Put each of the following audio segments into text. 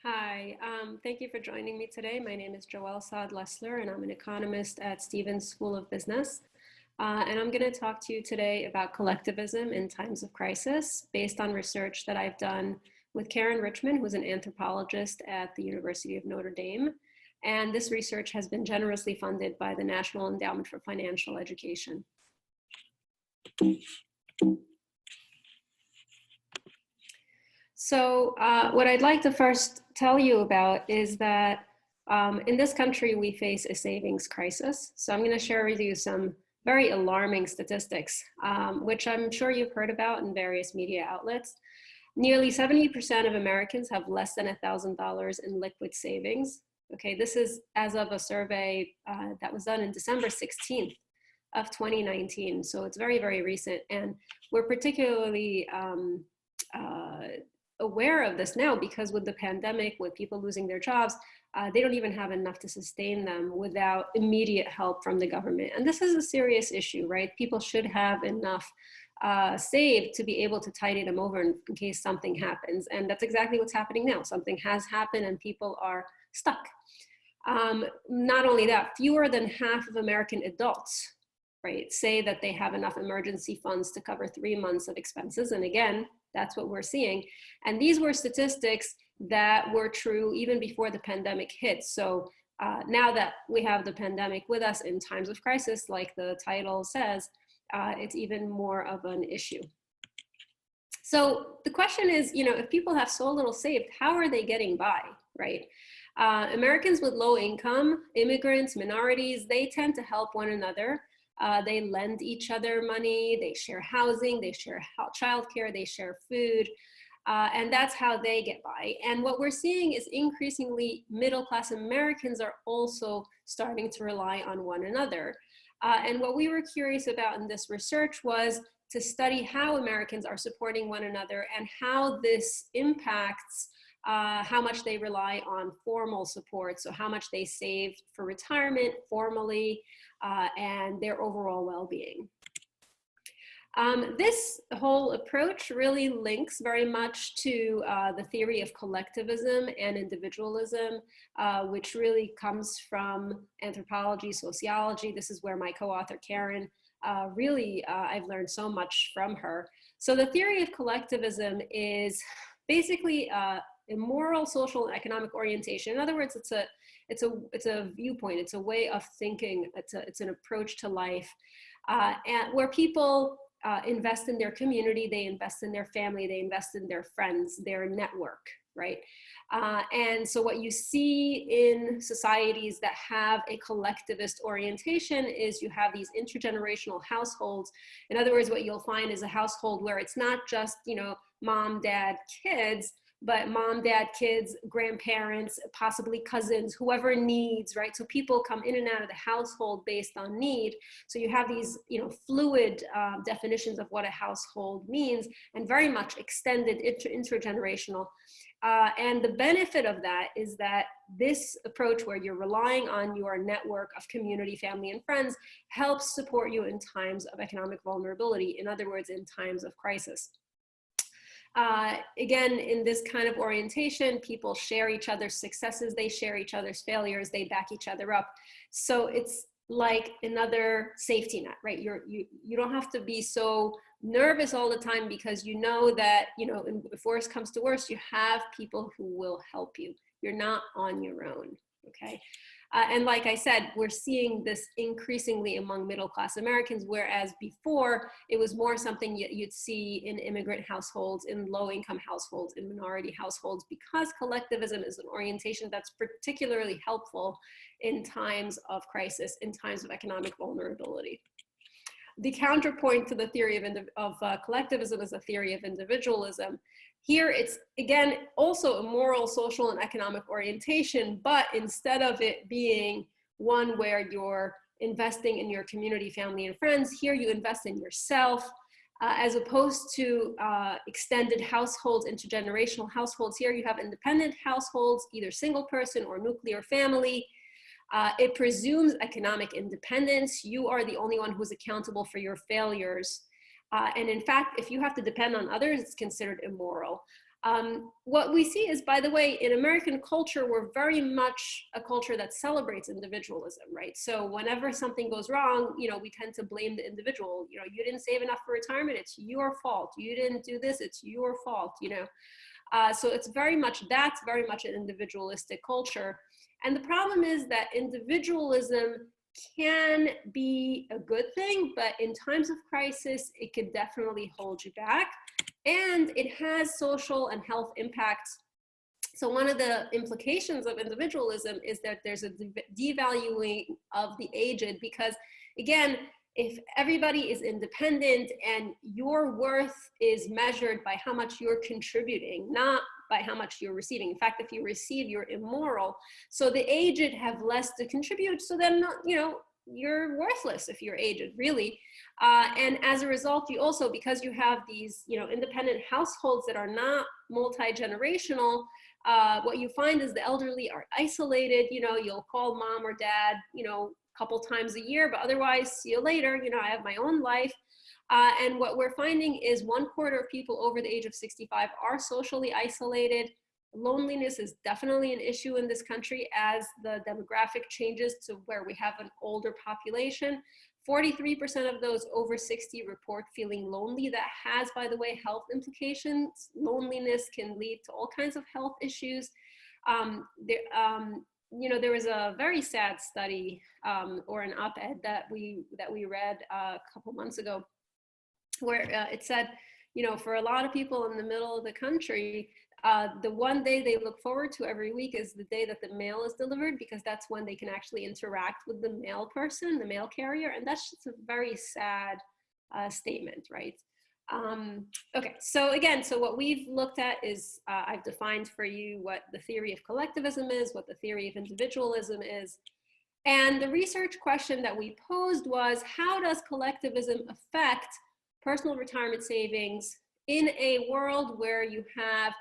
Hi, thank you for joining me today. My name is Joelle Saad-Lessler, and I'm an economist at Stevens School of Business. And I'm going to talk to you today about collectivism in times of crisis, based on research that I've done with Karen Richmond, who's an anthropologist at the University of Notre Dame. And this research has been generously funded by the National Endowment for Financial Education. So what I'd like to first tell you about is that in this country, we face a savings crisis. So I'm going to share with you some very alarming statistics, which I'm sure you've heard about in various media outlets. Nearly 70% of Americans have less than $1,000 in liquid savings. Okay, this is as of a survey that was done in December 16th of 2019. So it's very, very recent. And we're particularly aware of this now because with the pandemic, with people losing their jobs, they don't even have enough to sustain them without immediate help from the government. And this is a serious issue, right? People should have enough saved to be able to tidy them over in case something happens. And that's exactly what's happening now. Something has happened and people are stuck. Not only that, fewer than half of American adults, right, say that they have enough emergency funds to cover 3 months of expenses. And again, that's what we're seeing. And these were statistics that were true even before the pandemic hit. So now that we have the pandemic with us in times of crisis, like the title says, it's even more of an issue. So the question is, if people have so little saved, how are they getting by, right? Americans with low income, immigrants, minorities, they tend to help one another. They lend each other money, they share housing, they share childcare, they share food, and that's how they get by. And what we're seeing is increasingly middle-class Americans are also starting to rely on one another. And what we were curious about in this research was to study how Americans are supporting one another and how this impacts how much they rely on formal support, so how much they save for retirement formally, and their overall well-being. This whole approach really links very much to the theory of collectivism and individualism, which really comes from anthropology, sociology. This is where my co-author Karen I've learned so much from her. So the theory of collectivism is basically a moral, social, and economic orientation. In other words, it's a viewpoint, it's a way of thinking, it's an approach to life, and where people invest in their community, they invest in their family, they invest in their friends, their network, right? And so what you see in societies that have a collectivist orientation is you have these intergenerational households. In other words, what you'll find is a household where it's not just, mom, dad, kids, but mom, dad, kids, grandparents, possibly cousins, whoever needs, right? So people come in and out of the household based on need. So you have these, fluid definitions of what a household means, and very much extended intergenerational. And the benefit of that is that this approach where you're relying on your network of community, family, and friends helps support you in times of economic vulnerability. In other words, in times of crisis. Again, in this kind of orientation, people share each other's successes, they share each other's failures, they back each other up. So it's like another safety net, right? You don't have to be so nervous all the time because you know that, if worse comes to worse, you have people who will help you. You're not on your own, okay? And like I said, we're seeing this increasingly among middle-class Americans, whereas before it was more something you'd see in immigrant households, in low-income households, in minority households, because collectivism is an orientation that's particularly helpful in times of crisis, in times of economic vulnerability. The counterpoint to the theory of collectivism is a theory of individualism. Here it's, again, also a moral, social, and economic orientation, but instead of it being one where you're investing in your community, family, and friends, here you invest in yourself, as opposed to extended households, intergenerational households. Here you have independent households, either single person or nuclear family. It presumes economic independence. You are the only one who's accountable for your failures. And in fact, if you have to depend on others, it's considered immoral. What we see is, by the way, in American culture, we're very much a culture that celebrates individualism, right? So whenever something goes wrong, we tend to blame the individual. You didn't save enough for retirement, it's your fault. You didn't do this, it's your fault, So that's very much an individualistic culture. And the problem is that individualism can be a good thing, but in times of crisis, it could definitely hold you back. And it has social and health impacts. So one of the implications of individualism is that there's a devaluing of the aged, because again, if everybody is independent and your worth is measured by how much you're contributing, not by how much you're receiving. In fact, if you receive, you're immoral. So the aged have less to contribute. So then, you're worthless if you're aged, really. And as a result, you also, because you have these, independent households that are not multi-generational, what you find is the elderly are isolated. You'll call mom or dad, a couple times a year, but otherwise, see you later. I have my own life. And what we're finding is 1/4 of people over the age of 65 are socially isolated. Loneliness is definitely an issue in this country as the demographic changes to where we have an older population. 43% of those over 60 report feeling lonely. That has, by the way, health implications. Loneliness can lead to all kinds of health issues. There was a very sad study or an op-ed that we read a couple months ago, where it said, for a lot of people in the middle of the country, the one day they look forward to every week is the day that the mail is delivered, because that's when they can actually interact with the mail person, the mail carrier. And that's just a very sad statement, right? Okay, so again, what we've looked at is, I've defined for you what the theory of collectivism is, what the theory of individualism is. And the research question that we posed was, how does collectivism affect personal retirement savings in a world where you have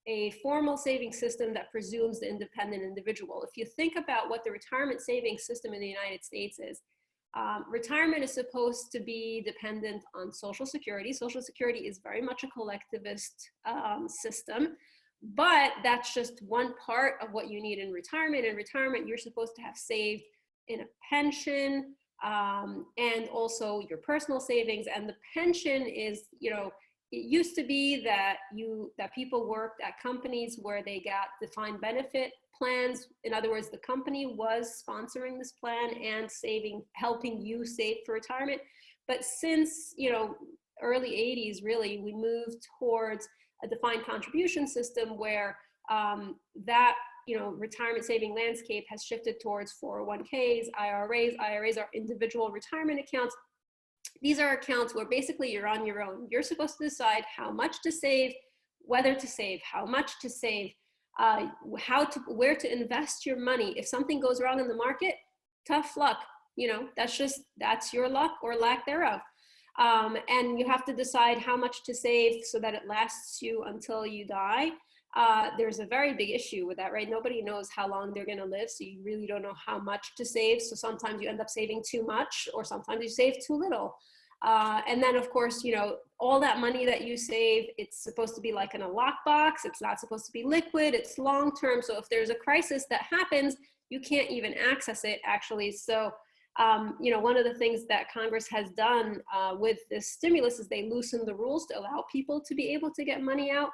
a formal saving system that presumes the independent individual? If you think about what the retirement savings system in the United States is, retirement is supposed to be dependent on Social Security. Social Security is very much a collectivist system, but that's just one part of what you need in retirement. In retirement, you're supposed to have saved in a pension, and also your personal savings. And the pension is, it used to be that people worked at companies where they got defined benefit plans. In other words, the company was sponsoring this plan and helping you save for retirement. But since, early 80s, really, we moved towards a defined contribution system where that retirement saving landscape has shifted towards 401ks, IRAs. IRAs are individual retirement accounts. These are accounts where basically you're on your own. You're supposed to decide how much to save, whether to save, how much to save, where to invest your money. If something goes wrong in the market, tough luck. That's your luck or lack thereof. And you have to decide how much to save so that it lasts you until you die. There's a very big issue with that, right? Nobody knows how long they're going to live, so you really don't know how much to save. So sometimes you end up saving too much, or sometimes you save too little. And then, of course, all that money that you save, it's supposed to be like in a lockbox. It's not supposed to be liquid. It's long-term. So if there's a crisis that happens, you can't even access it, actually. So, one of the things that Congress has done with this stimulus is they loosened the rules to allow people to be able to get money out.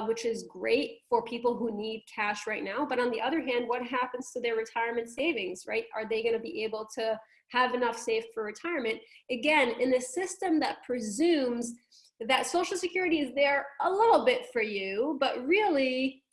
Which is great for people who need cash right now. But on the other hand, what happens to their retirement savings, right? Are they going to be able to have enough saved for retirement? Again, in a system that presumes that Social Security is there a little bit for you, but really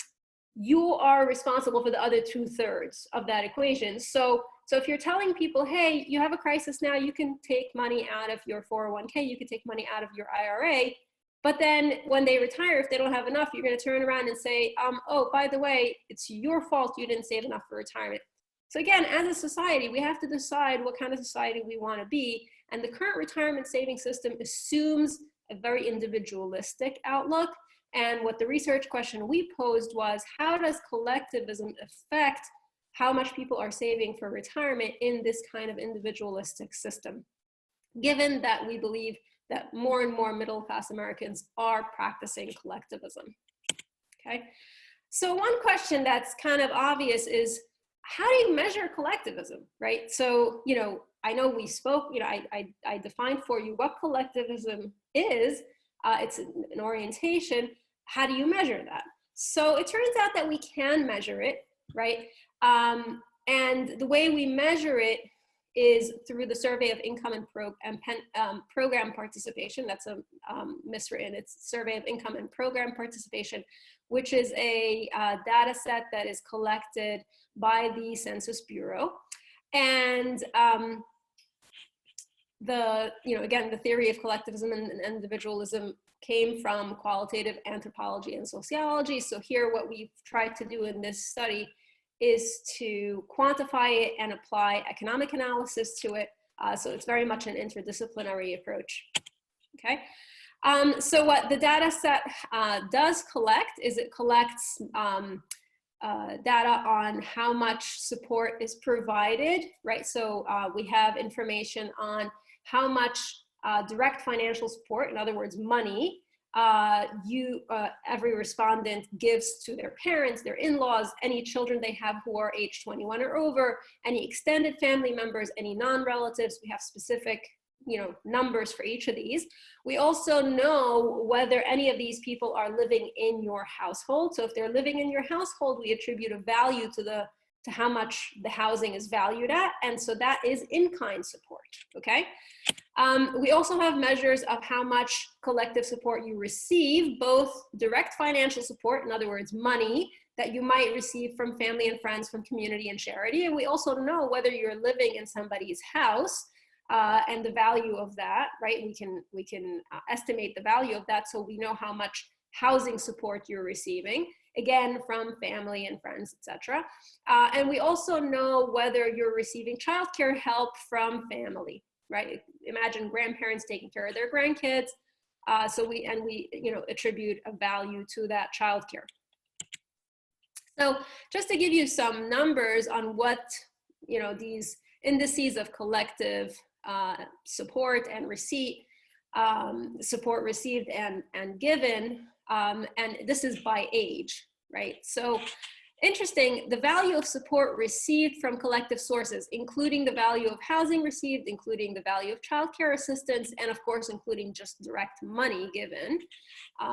you are responsible for the other 2/3 of that equation. So if you're telling people, hey, you have a crisis now, you can take money out of your 401k, you can take money out of your IRA, but then when they retire, if they don't have enough, you're going to turn around and say, oh, by the way, it's your fault you didn't save enough for retirement. So again, as a society, we have to decide what kind of society we want to be. And the current retirement saving system assumes a very individualistic outlook. And what the research question we posed was, how does collectivism affect how much people are saving for retirement in this kind of individualistic system, given that we believe that more and more middle-class Americans are practicing collectivism? Okay. So one question that's kind of obvious is, how do you measure collectivism, right? So, I know we spoke, I defined for you what collectivism is. It's an orientation. How do you measure that? So it turns out that we can measure it, right? And the way we measure it is through the survey of income and program participation. That's a miswritten. It's survey of income and program participation, which is a data set that is collected by the Census Bureau. And again, the theory of collectivism and individualism came from qualitative anthropology and sociology. So here, what we've tried to do in this study is to quantify it and apply economic analysis to it. So it's very much an interdisciplinary approach. Okay. So what the data set does collect is it collects data on how much support is provided, right? So we have information on how much direct financial support, in other words, money, every respondent gives to their parents, their in-laws, any children they have who are age 21 or over, any extended family members, any non-relatives. We have specific numbers for each of these. We also know whether any of these people are living in your household. So if they're living in your household, we attribute a value to how much the housing is valued at. And so that is in-kind support, okay? We also have measures of how much collective support you receive, both direct financial support, in other words, money that you might receive from family and friends, from community and charity. And we also know whether you're living in somebody's house and the value of that, right? We can estimate the value of that, so we know how much housing support you're receiving, again, from family and friends, etc. And we also know whether you're receiving childcare help from family, right? Imagine grandparents taking care of their grandkids. So we attribute a value to that childcare. So just to give you some numbers on what these indices of collective support and receipt, support received and given, and this is by age, right? So interesting, the value of support received from collective sources, including the value of housing received, including the value of childcare assistance, and of course, including just direct money given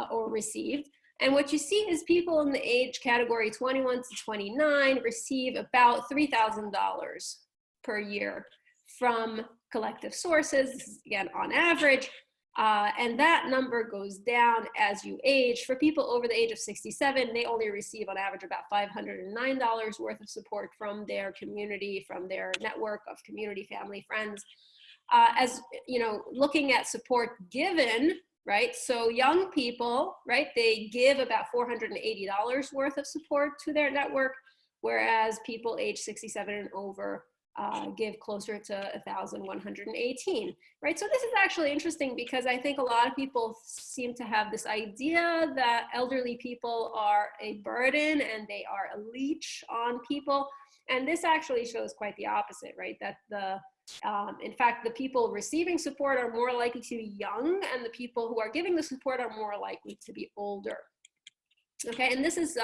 or received. And what you see is people in the age category 21 to 29 receive about $3,000 per year from collective sources, again, on average. And that number goes down as you age. For people over the age of 67, they only receive on average about $509 worth of support from their community, from their network of community, family, friends. Looking at support given, right? So young people, right, they give about $480 worth of support to their network, whereas people age 67 and over give closer to 1,118, right? So this is actually interesting because I think a lot of people seem to have this idea that elderly people are a burden and they are a leech on people. And this actually shows quite the opposite, right? That in fact, the people receiving support are more likely to be young, and the people who are giving the support are more likely to be older. Okay, and this is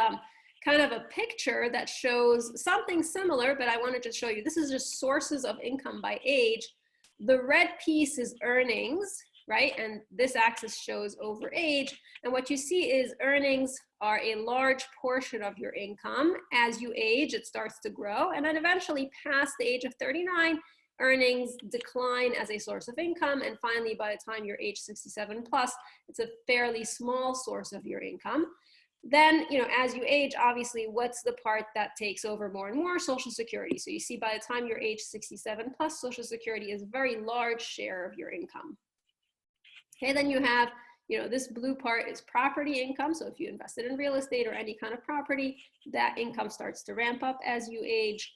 kind of a picture that shows something similar, but I wanted to show you, this is just sources of income by age. The red piece is earnings, right? And this axis shows over age. And what you see is earnings are a large portion of your income. As you age, it starts to grow. And then eventually past the age of 39, earnings decline as a source of income. And finally, by the time you're age 67 plus, it's a fairly small source of your income. Then, as you age, obviously, what's the part that takes over more and more? Social Security. So you see, by the time you're age 67 plus, Social Security is a very large share of your income. Okay, then you have, this blue part is property income. So if you invested in real estate or any kind of property, that income starts to ramp up as you age.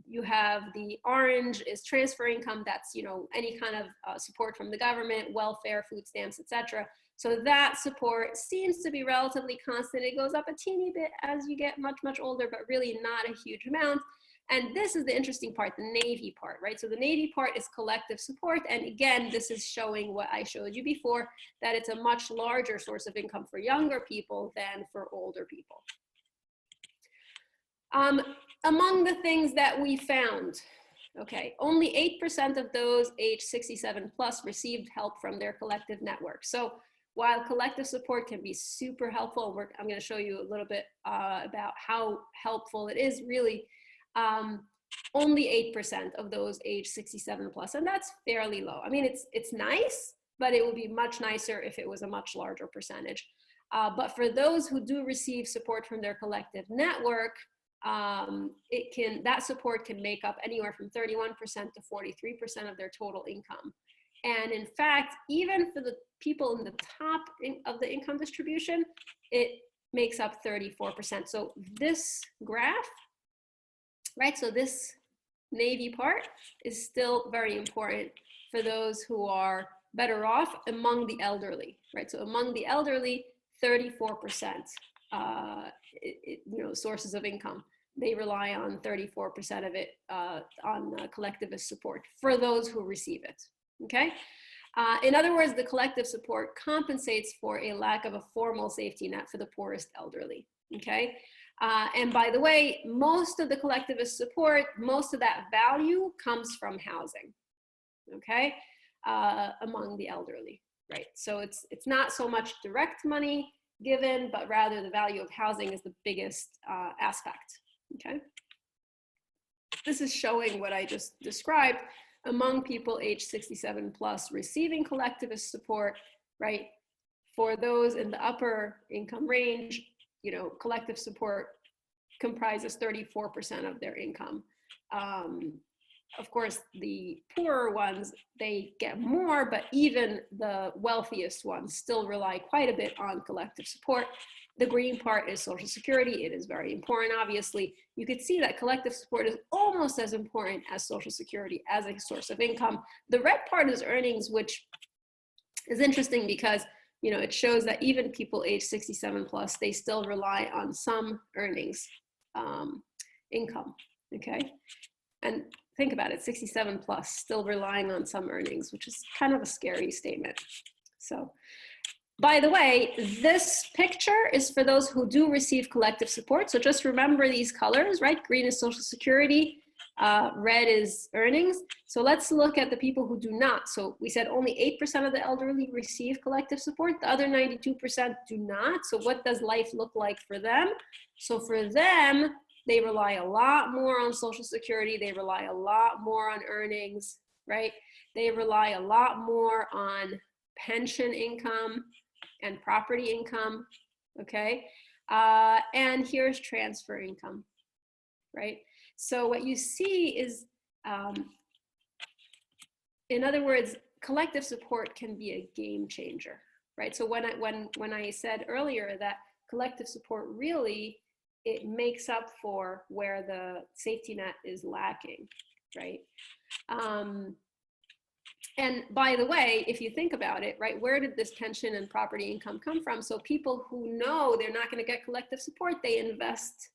You have the orange is transfer income. That's, any kind of support from the government, welfare, food stamps, etc. So that support seems to be relatively constant. It goes up a teeny bit as you get much, much older, but really not a huge amount. And this is the interesting part, the navy part, right? So the navy part is collective support. And again, this is showing what I showed you before, that it's a much larger source of income for younger people than for older people. Among the things that we found, okay, only 8% of those age 67 plus received help from their collective network. So while collective support can be super helpful, I'm going to show you a little bit about how helpful it is really, only 8% of those age 67 plus, and that's fairly low. I mean, it's nice, but it would be much nicer if it was a much larger percentage. But for those who do receive support from their collective network, that support can make up anywhere from 31% to 43% of their total income. And in fact, even for the people in the top of the income distribution, it makes up 34%. So this graph, right, so this navy part is still very important for those who are better off among the elderly, right? So among the elderly, 34% sources of income. They rely on 34% of it on collectivist support for those who receive it, okay? In other words, the collective support compensates for a lack of a formal safety net for the poorest elderly, okay? And by the way, most of the collectivist support, most of that value comes from housing, okay? Among the elderly, right? So it's not so much direct money given, but rather the value of housing is the biggest aspect. Okay, this is showing what I just described among people age 67 plus receiving collectivist support, right? For those in the upper income range, collective support comprises 34% of their income. Of course, the poorer ones, they get more, but even the wealthiest ones still rely quite a bit on collective support. The green part is Social Security. It is very important, obviously. You could see that collective support is almost as important as Social Security as a source of income. The red part is earnings, which is interesting because it shows that even people age 67 plus, they still rely on some earnings income, okay? And think about it, 67 plus, still relying on some earnings, which is kind of a scary statement. So, by the way, this picture is for those who do receive collective support. So just remember these colors, right? Green is Social Security, red is earnings. So let's look at the people who do not. So we said only 8% of the elderly receive collective support. The other 92% do not. So what does life look like for them? So for them, they rely a lot more on Social Security. They rely a lot more on earnings, right? They rely a lot more on pension income and property income, okay? And here's transfer income, right? So what you see is, in other words, collective support can be a game changer, right? So when I said earlier that collective support really, it makes up for where the safety net is lacking, right? And by the way, if you think about it, right, where did this pension and property income come from? So people who know they're not going to get collective support, they invest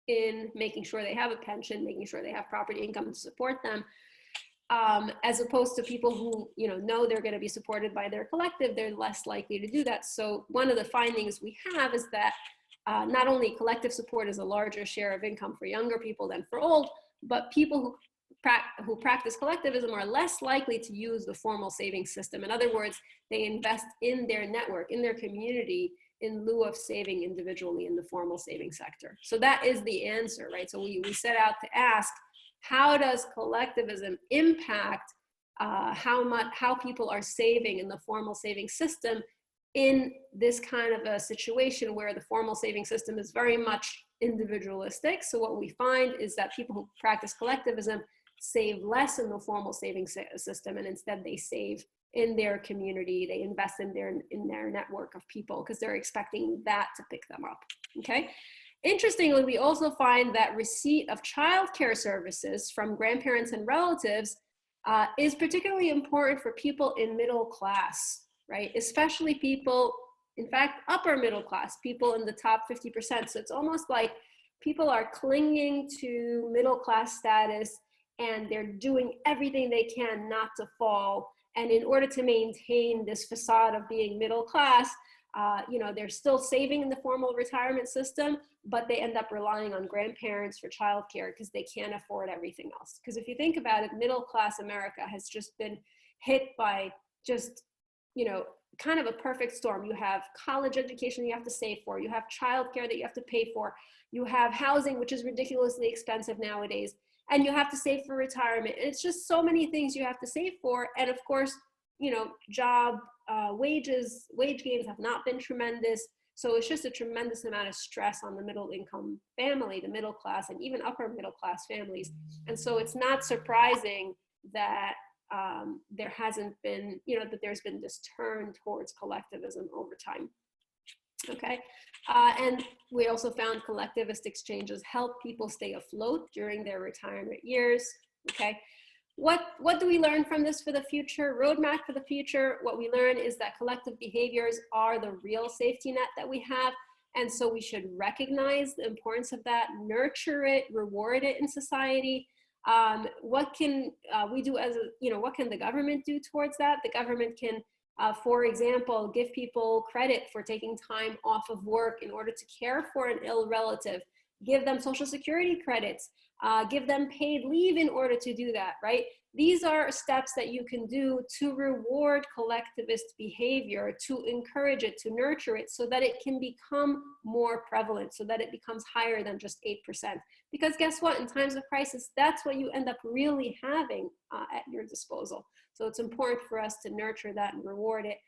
in making sure they have a pension, making sure they have property income to support them, as opposed to people who know they're going to be supported by their collective, they're less likely to do that. So one of the findings we have is that not only collective support is a larger share of income for younger people than for old, but people who practice collectivism are less likely to use the formal savings system. In other words, they invest in their network, in their community, in lieu of saving individually in the formal savings sector. So that is the answer, right? So we set out to ask, how does collectivism impact how people are saving in the formal savings system in this kind of a situation where the formal saving system is very much individualistic? So what we find is that people who practice collectivism save less in the formal saving system, and instead they save in their community, they invest in their network of people because they're expecting that to pick them up, okay? Interestingly, we also find that receipt of childcare services from grandparents and relatives is particularly important for people in middle class, right? Especially people, in fact, upper middle class, people in the top 50%. So it's almost like people are clinging to middle class status, and they're doing everything they can not to fall. And in order to maintain this facade of being middle class, you know, they're still saving in the formal retirement system, but they end up relying on grandparents for childcare because they can't afford everything else. Because if you think about it, middle class America has just been hit by just, you know, kind of a perfect storm. You have college education you have to save for, you have childcare that you have to pay for, you have housing, which is ridiculously expensive nowadays, and you have to save for retirement. And it's just so many things you have to save for. And of course, you know, wage gains have not been tremendous. So it's just a tremendous amount of stress on the middle income family, the middle class, and even upper middle class families. And so it's not surprising that there hasn't been, you know, that there's been this turn towards collectivism over time. Okay, and we also found collectivist exchanges help people stay afloat during their retirement years. Okay, what do we learn from this for the future? Roadmap for the future. What we learn is that collective behaviors are the real safety net that we have. And so we should recognize the importance of that, nurture it, reward it in society. What can we do as a, you know, what can the government do towards that? The government can, for example, give people credit for taking time off of work in order to care for an ill relative, give them Social Security credits, give them paid leave in order to do that, right? These are steps that you can do to reward collectivist behavior, to encourage it, to nurture it, so that it can become more prevalent, so that it becomes higher than just 8%. Because guess what? In times of crisis, that's what you end up really having at your disposal. So it's important for us to nurture that and reward it.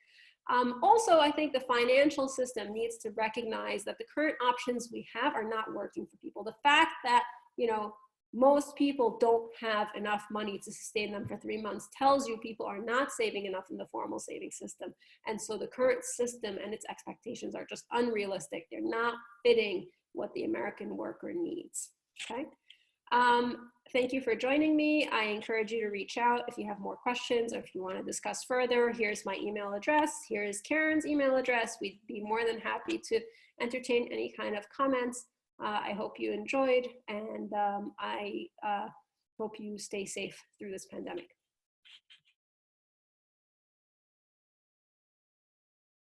Also, I think the financial system needs to recognize that the current options we have are not working for people. The fact that, you know, most people don't have enough money to sustain them for 3 months tells you people are not saving enough in the formal saving system. And so the current system and its expectations are just unrealistic. They're not fitting what the American worker needs. Okay. Thank you for joining me. I encourage you to reach out if you have more questions or if you want to discuss further. Here's my email address. Here's Karen's email address. We'd be more than happy to entertain any kind of comments. I hope you enjoyed, and I hope you stay safe through this pandemic.